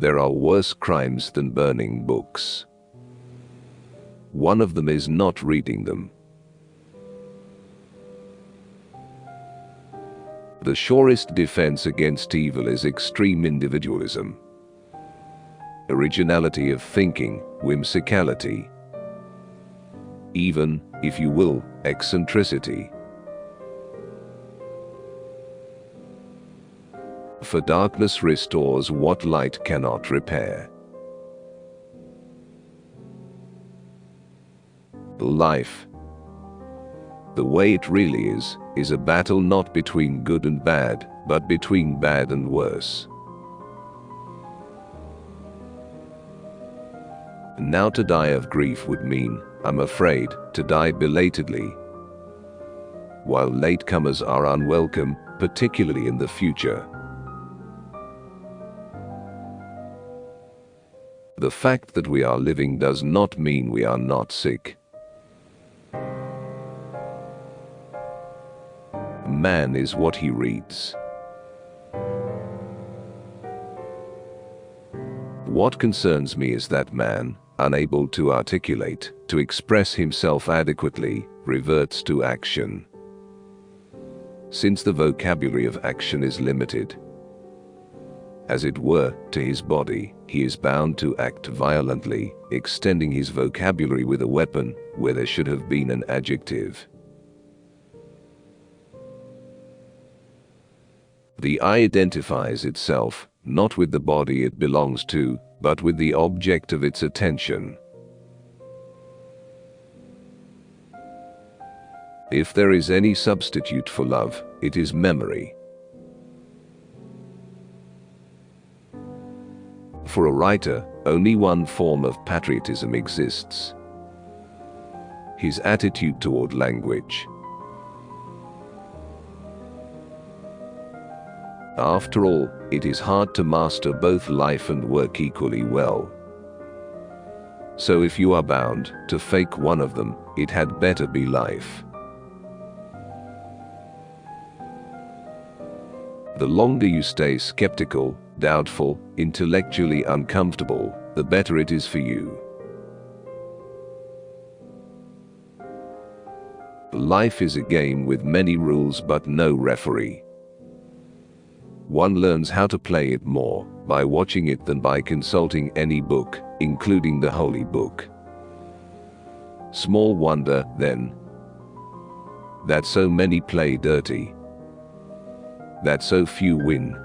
There are worse crimes than burning books. One of them is not reading them. The surest defense against evil is extreme individualism, originality of thinking, whimsicality, even, if you will, eccentricity. For darkness restores what light cannot repair. Life, the way it really is a battle not between good and bad, but between bad and worse. Now to die of grief would mean, I'm afraid, to die belatedly, while latecomers are unwelcome, particularly in the future. The fact that we are living does not mean we are not sick. Man is what he reads. What concerns me is that man, unable to articulate, to express himself adequately, reverts to action. Since the vocabulary of action is limited, as it were, to his body, he is bound to act violently, extending his vocabulary with a weapon where there should have been an adjective. The eye identifies itself, not with the body it belongs to, but with the object of its attention. If there is any substitute for love, it is memory. For a writer, only one form of patriotism exists: his attitude toward language. After all, it is hard to master both life and work equally well. So if you are bound to fake one of them, it had better be life. The longer you stay skeptical, doubtful, intellectually uncomfortable, the better it is for you. Life is a game with many rules but no referee. One learns how to play it more by watching it than by consulting any book, including the Holy Book. Small wonder, then, that so many play dirty, that so few win,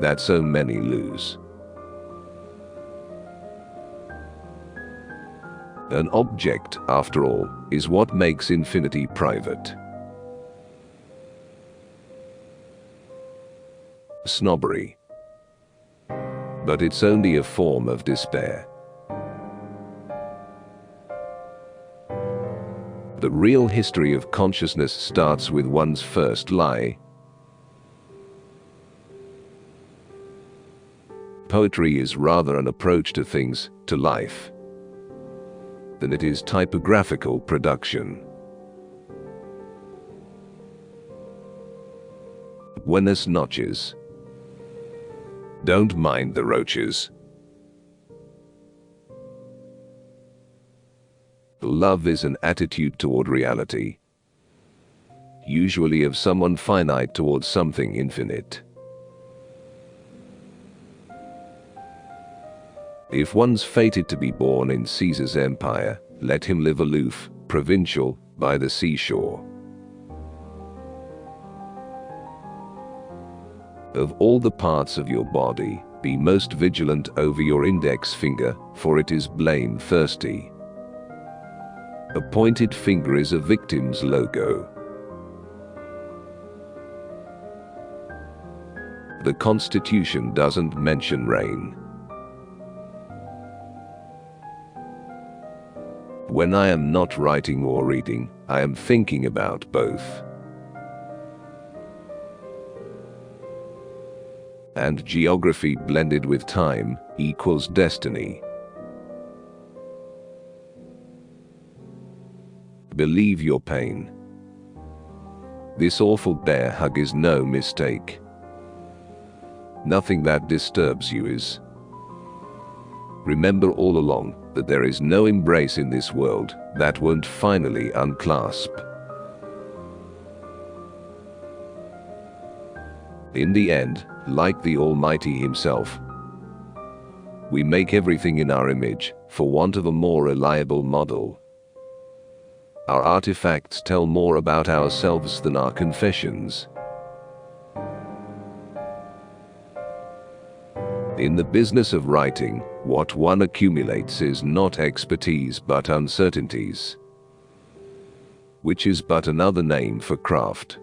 that so many lose. An object, after all, is what makes infinity private. Snobbery. But it's only a form of despair. The real history of consciousness starts with one's first lie. Poetry is rather an approach to things, to life, than it is typographical production. Buenas noches. Don't mind the roaches. Love is an attitude toward reality, usually of someone finite towards something infinite. If one's fated to be born in Caesar's empire, let him live aloof, provincial, by the seashore. Of all the parts of your body, be most vigilant over your index finger, for it is blame-thirsty. A pointed finger is a victim's logo. The Constitution doesn't mention rain. When I am not writing or reading, I am thinking about both. And geography blended with time equals destiny. Believe your pain. This awful bear hug is no mistake. nothing that disturbs you is. Remember all along that there is no embrace in this world that won't finally unclasp. In the end, like the Almighty Himself, we make everything in our image, for want of a more reliable model. Our artifacts tell more about ourselves than our confessions. In the business of writing, what one accumulates is not expertise but uncertainties, which is but another name for craft.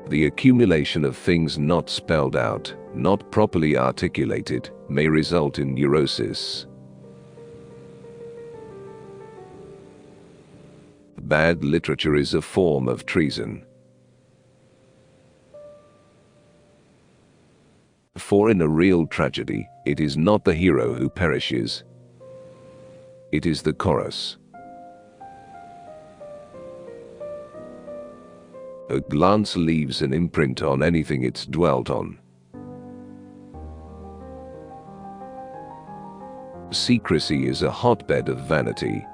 The accumulation of things not spelled out, not properly articulated, may result in neurosis. Bad literature is a form of treason. For in a real tragedy, it is not the hero who perishes. It is the chorus. A glance leaves an imprint on anything it's dwelt on. Secrecy is a hotbed of vanity.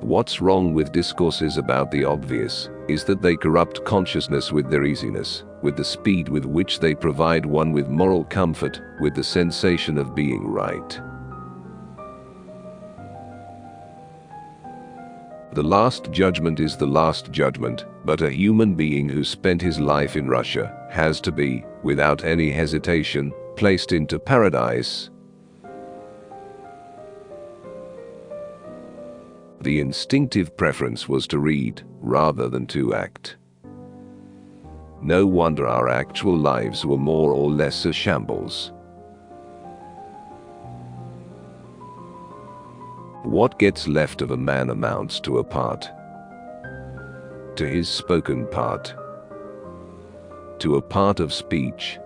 What's wrong with discourses about the obvious is that they corrupt consciousness with their easiness, with the speed with which they provide one with moral comfort, with the sensation of being right. The Last Judgment is the Last Judgment, but a human being who spent his life in Russia has to be, without any hesitation, placed into paradise. The instinctive preference was to read, rather than to act. No wonder our actual lives were more or less a shambles. What gets left of a man amounts to a part, to his spoken part, to a part of speech.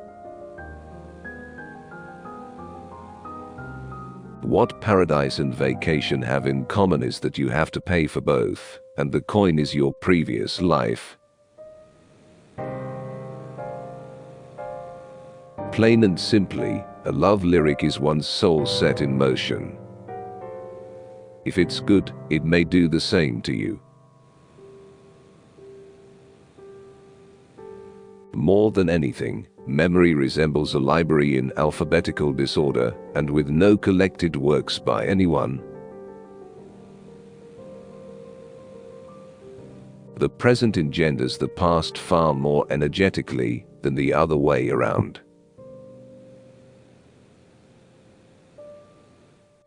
What paradise and vacation have in common is that you have to pay for both, and the coin is your previous life. Plain and simply, a love lyric is one's soul set in motion. If it's good, it may do the same to you. More than anything, memory resembles a library in alphabetical disorder, and with no collected works by anyone. The present engenders the past far more energetically than the other way around.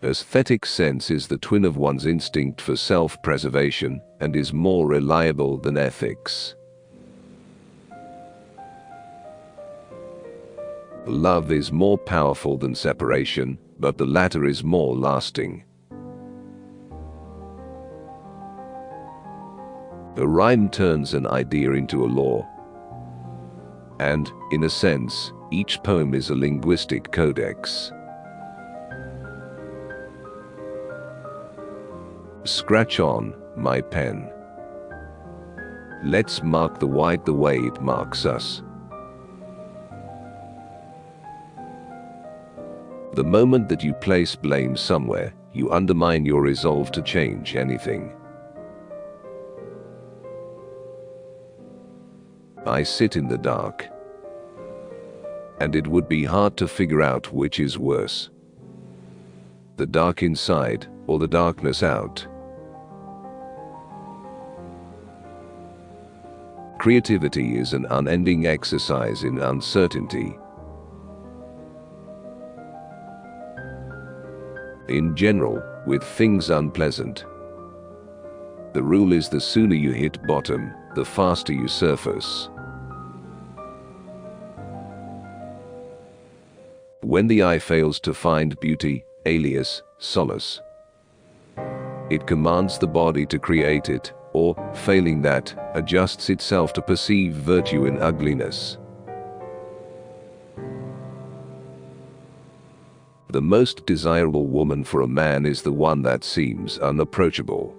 Aesthetic sense is the twin of one's instinct for self-preservation, and is more reliable than ethics. Love is more powerful than separation, but the latter is more lasting. A rhyme turns an idea into a law. And, in a sense, each poem is a linguistic codex. Scratch on, my pen. Let's mark the white the way it marks us. The moment that you place blame somewhere, you undermine your resolve to change anything. I sit in the dark, and it would be hard to figure out which is worse, the dark inside or the darkness out. Creativity is an unending exercise in uncertainty. In general, with things unpleasant, the rule is the sooner you hit bottom, the faster you surface. When the eye fails to find beauty, alias, solace, it commands the body to create it, or, failing that, adjusts itself to perceive virtue in ugliness. The most desirable woman for a man is the one that seems unapproachable.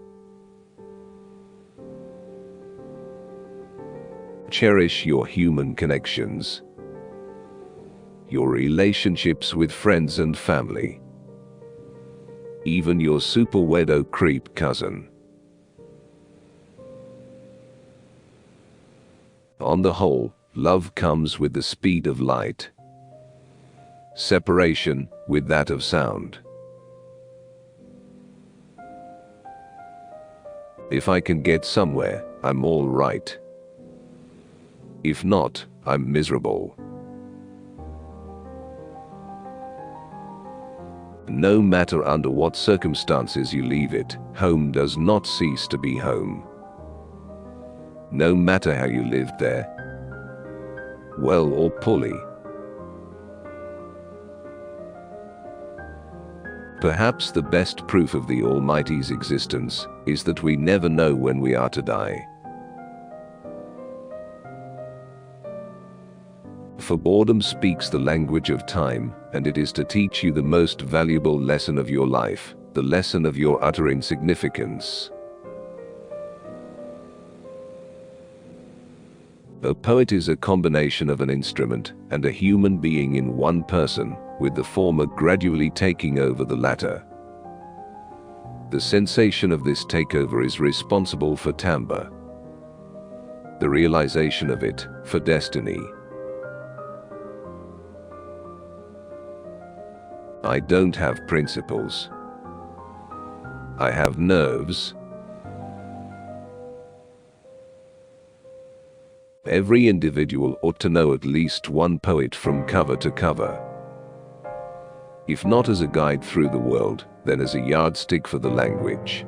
Cherish your human connections, your relationships with friends and family, even your super weirdo creep cousin. On the whole, love comes with the speed of light, separation with that of sound. If I can get somewhere, I'm all right. If not, I'm miserable. No matter under what circumstances you leave it, home does not cease to be home. No matter how you lived there, well or poorly. Perhaps the best proof of the Almighty's existence is that we never know when we are to die. For boredom speaks the language of time, and it is to teach you the most valuable lesson of your life, the lesson of your utter insignificance. A poet is a combination of an instrument and a human being in one person, with the former gradually taking over the latter. The sensation of this takeover is responsible for timbre, the realization of it for destiny. I don't have principles. I have nerves. Every individual ought to know at least one poet from cover to cover. If not as a guide through the world, then as a yardstick for the language.